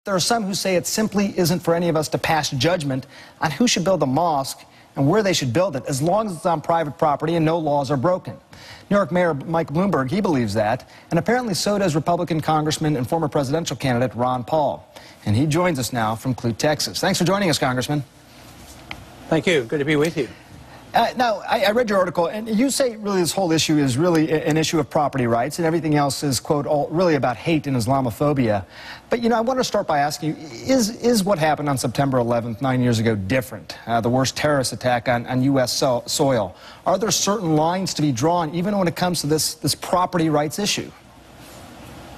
there are some who say it simply isn't for any of us to pass judgment on who should build a mosque and where they should build it, as long as it's on private property and no laws are broken. New York Mayor Mike Bloomberg, he believes that, and apparently so does Republican Congressman and former presidential candidate Ron Paul. And he joins us now from Clute, Texas. Thanks for joining us, Congressman. Thank you. Good to be with you. Now, I read your article, and you say really this whole issue is really an issue of property rights, and everything else is, quote, all really about hate and Islamophobia. But, you know, I want to start by asking you, is what happened on September 11th, 9 years ago, different? The worst terrorist attack on U.S. soil. Are there certain lines to be drawn, even when it comes to this property rights issue?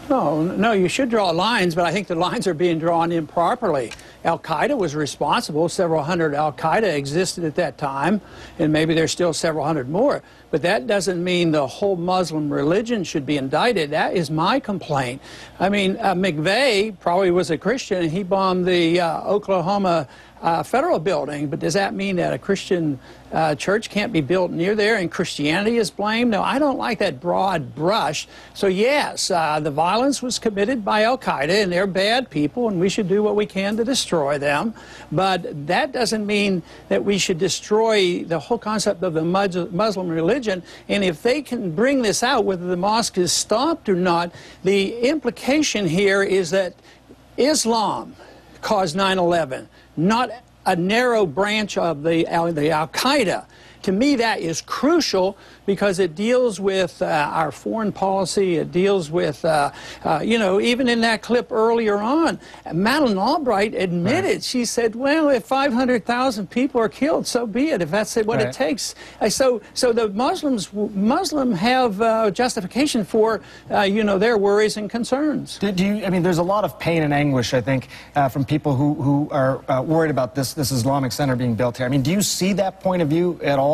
No, you should draw lines, but I think the lines are being drawn improperly. Al-Qaeda was responsible. Several hundred Al-Qaeda existed at that time, and maybe there's still several hundred more. But that doesn't mean the whole Muslim religion should be indicted. That is my complaint. I mean, Midway probably was a Christian, and he bombed the Oklahoma federal building, but does that mean that a Christian church can't be built near there and Christianity is blamed? No, I don't like that broad brush. So yes, the violence was committed by Al-Qaeda, and they're bad people, and we should do what we can to destroy them. But that doesn't mean that we should destroy the whole concept of the Muslim religion. And if they can bring this out, whether the mosque is stopped or not, the implication here is that Islam caused 9/11, not a narrow branch of the Al-Qaeda. To me, that is crucial because it deals with our foreign policy. It deals with, you know, even in that clip earlier on, Madeleine Albright admitted, she said, well, if 500,000 people are killed, so be it, if that's what it takes. So the Muslims have justification for, you know, their worries and concerns. I mean, there's a lot of pain and anguish, I think, from people who are worried about this Islamic center being built here. I mean, do you see that point of view at all?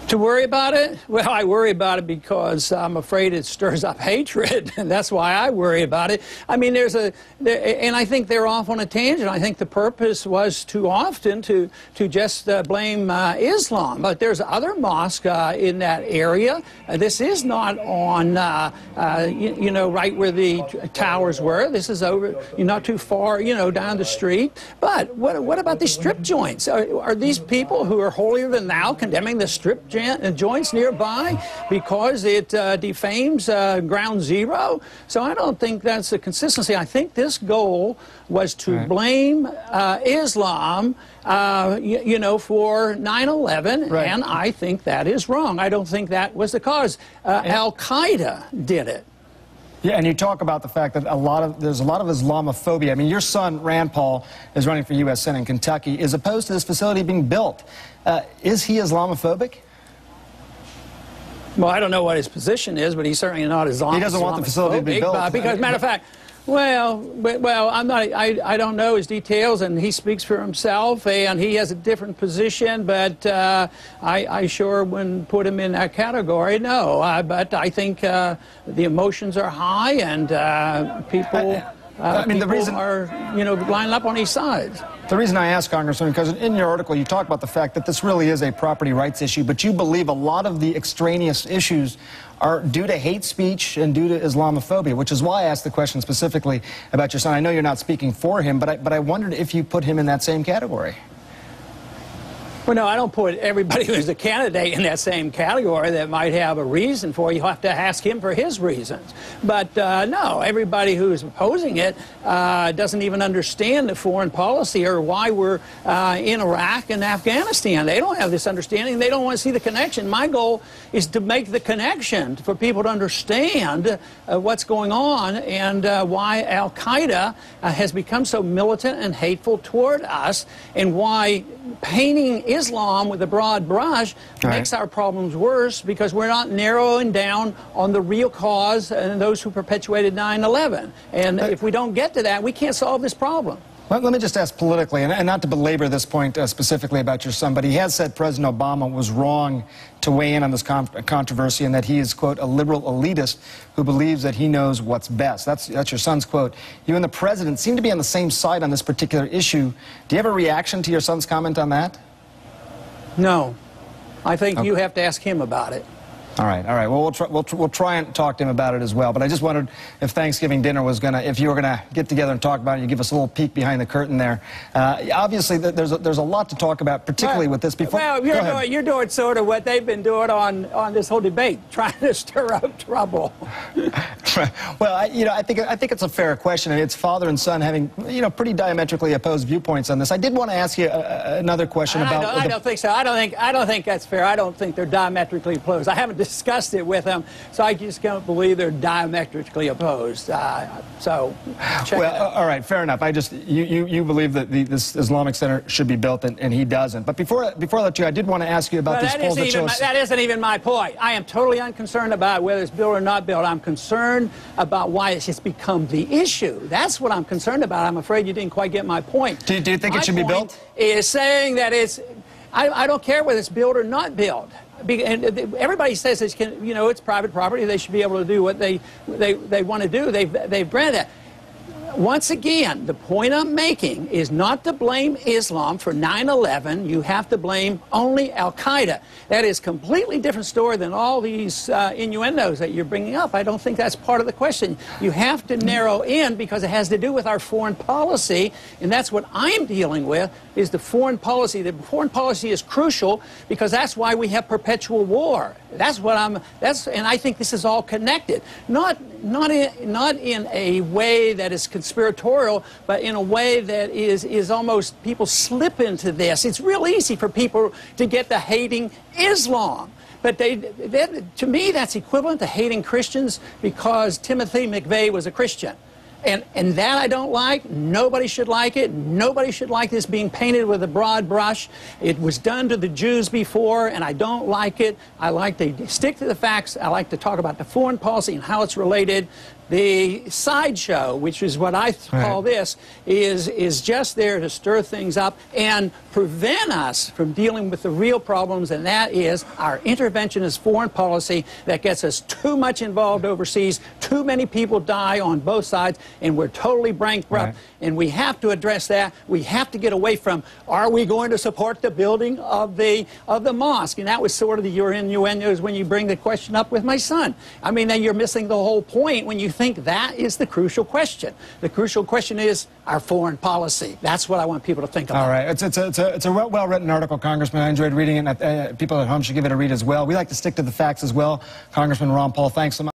To worry about it? Well, I worry about it because I'm afraid it stirs up hatred, and that's why I worry about it. I mean, and I think they're off on a tangent. I think the purpose was too often to just blame Islam. But there's other mosques in that area. This is not on, you know, right where the towers were. This is over, not too far, you know, down the street. But what about these strip joints? Are these people who are holier than thou condemning the strip joints nearby because it defames ground zero? So I don't think that's the consistency. I think this goal was to blame Islam, you know, for 9/11, and I think that is wrong. I don't think that was the cause. Al-Qaeda did it. Yeah, and you talk about the fact that there's a lot of Islamophobia. I mean, your son, Rand Paul, is running for U.S. Senate in Kentucky, is opposed to this facility being built. Is he Islamophobic? Well, I don't know what his position is, but he's certainly not Islamophobic. He doesn't want the facility to be built. Because, matter of fact, well, I'm not. I don't know his details, and he speaks for himself, and he has a different position. But I sure wouldn't put him in that category. No, but I think the emotions are high, and people. I mean, the reason are, you know, lining up on each side. The reason I ask, Congressman, because in your article you talk about the fact that this really is a property rights issue, but you believe a lot of the extraneous issues are due to hate speech and due to Islamophobia, which is why I asked the question specifically about your son. I know you're not speaking for him, but I wondered if you put him in that same category. Well, no, I don't put everybody who's a candidate in that same category that might have a reason for it. You'll have to ask him for his reasons. But no, everybody who is opposing it doesn't even understand the foreign policy or why we're in Iraq and Afghanistan. They don't have this understanding. They don't want to see the connection. My goal is to make the connection for people to understand what's going on and why Al-Qaeda has become so militant and hateful toward us, and why painting Islam with a broad brush makes our problems worse, because we're not narrowing down on the real cause and those who perpetuated 9/11. And if we don't get to that, we can't solve this problem. Let me just ask politically, and not to belabor this point specifically about your son, but he has said President Obama was wrong to weigh in on this controversy, and that he is, quote, a liberal elitist who believes that he knows what's best. That's your son's quote. You and the president seem to be on the same side on this particular issue. Do you have a reaction to your son's comment on that? No. I think you have to ask him about it. All right, all right. Well, we'll try and talk to him about it as well. But I just wondered if Thanksgiving dinner was if you were gonna get together and talk about it, you give us a little peek behind the curtain there. Obviously, there's a lot to talk about, particularly with this. Well, you're doing sort of what they've been doing on this whole debate, trying to stir up trouble. Well, I think it's a fair question, and it's father and son having pretty diametrically opposed viewpoints on this. I did want to ask you another question about. I don't think so. I don't think that's fair. I don't think they're diametrically opposed. I haven't discussed it with them, so I just don't believe they're diametrically opposed. So, check it out. All right, fair enough. You believe that this Islamic Center should be built, and he doesn't. But before I let you, I did want to ask you about this poll that shows. That isn't even my point. I am totally unconcerned about whether it's built or not built. I'm concerned about why it's just become the issue. That's what I'm concerned about. I'm afraid you didn't quite get my point. Do you think it should be built? Is saying that I don't care whether it's built or not built. And everybody says it's private property. They should be able to do what they want to do. They've granted that. Once again, the point I'm making is not to blame Islam for 9/11. You have to blame only Al-Qaeda. That is a completely different story than all these innuendos that you're bringing up. I don't think that's part of the question. You have to narrow in because it has to do with our foreign policy, and that's what I'm dealing with, is the foreign policy. The foreign policy is crucial because that's why we have perpetual war. And I think this is all connected. Not in a way that is conspiratorial, but in a way that is almost, people slip into this. It's real easy for people to get to hating Islam. But to me, that's equivalent to hating Christians because Timothy McVeigh was a Christian. And that I don't like. Nobody should like it. Nobody should like this being painted with a broad brush. It was done to the Jews before, and I don't like it. I like to stick to the facts. I like to talk about the foreign policy and how it's related. The sideshow, which is what I call this, is just there to stir things up and prevent us from dealing with the real problems, and that is our interventionist foreign policy that gets us too much involved overseas. Too many people die on both sides, and we're totally bankrupt, and we have to address that. We have to get away from, are we going to support the building of the mosque? And that was sort of your innuendos when you bring the question up with my son. I mean, then you're missing the whole point when you think that is the crucial question. The crucial question is our foreign policy. That's what I want people to think about. All right. It's a well-written article, Congressman. I enjoyed reading it. People at home should give it a read as well. We like to stick to the facts as well. Congressman Ron Paul, thanks so much.